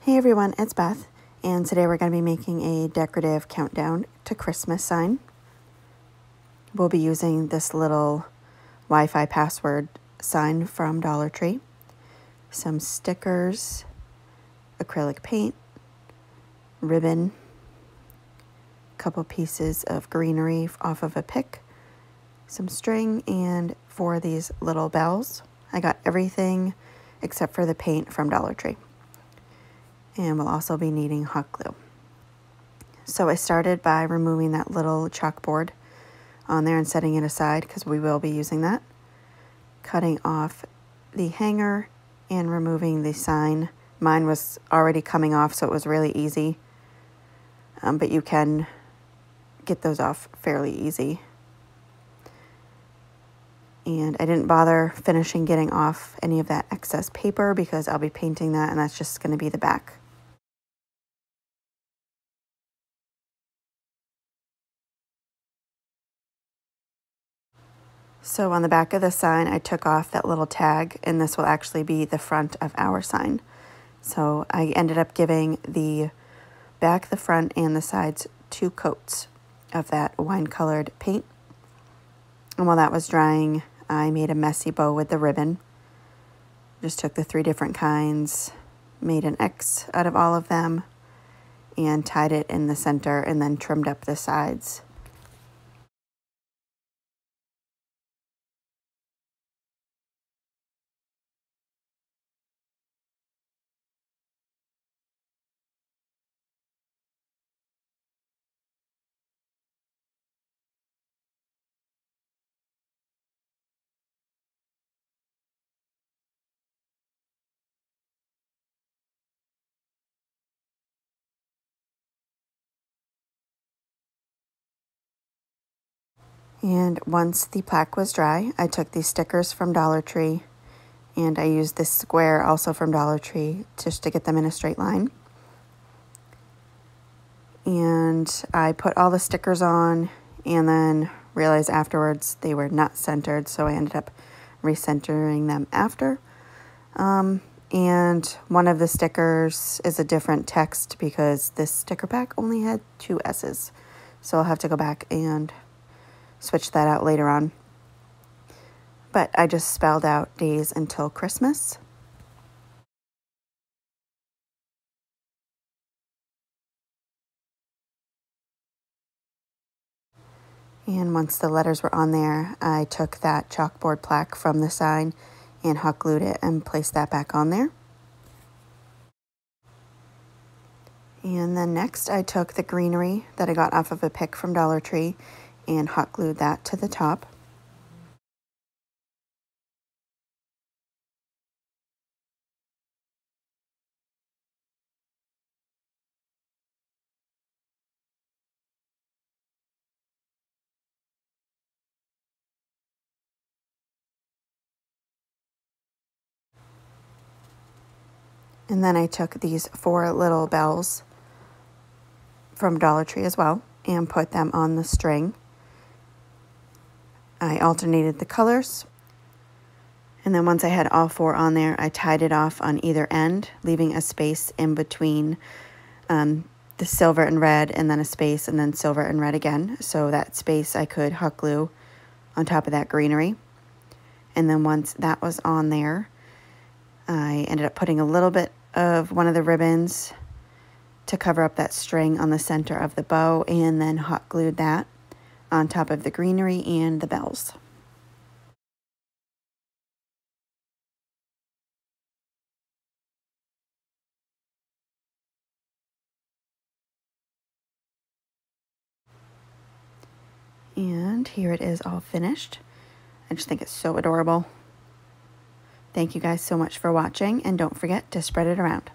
Hey everyone, it's Beth, and today we're going to be making a decorative countdown to Christmas sign. We'll be using this little Wi-Fi password sign from Dollar Tree, some stickers, acrylic paint, ribbon, a couple pieces of greenery off of a pick, some string, and 4 of these little bells. I got everything except for the paint from Dollar Tree. And we'll also be needing hot glue. So I started by removing that little chalkboard on there and setting it aside because we will be using that. Cutting off the hanger and removing the sign. Mine was already coming off, so it was really easy. But you can get those off fairly easy. And I didn't bother finishing getting off any of that excess paper because I'll be painting that, and that's just going to be the back. So on the back of the sign, I took off that little tag, and this will actually be the front of our sign. So I ended up giving the back, the front, and the sides 2 coats of that wine-colored paint. And while that was drying, I made a messy bow with the ribbon. Just took the 3 different kinds, made an X out of all of them, and tied it in the center, and then trimmed up the sides. And once the plaque was dry, I took these stickers from Dollar Tree, and I used this square also from Dollar Tree just to get them in a straight line. And I put all the stickers on and then realized afterwards they were not centered, so I ended up recentering them after. And one of the stickers is a different text because this sticker pack only had 2 S's. So I'll have to go back and switch that out later on. But I just spelled out days until Christmas. And once the letters were on there, I took that chalkboard plaque from the sign and hot glued it and placed that back on there. And then next I took the greenery that I got off of a pick from Dollar Tree and hot glued that to the top. And then I took these 4 little bells from Dollar Tree as well and put them on the string. I alternated the colors. And then once I had all 4 on there, I tied it off on either end, leaving a space in between the silver and red, and then a space, and then silver and red again. So that space I could hot glue on top of that greenery. And then once that was on there, I ended up putting a little bit of one of the ribbons to cover up that string on the center of the bow, and then hot glued that on top of the greenery and the bells. And here it is all finished. I just think it's so adorable. Thank you guys so much for watching, and don't forget to spread it around.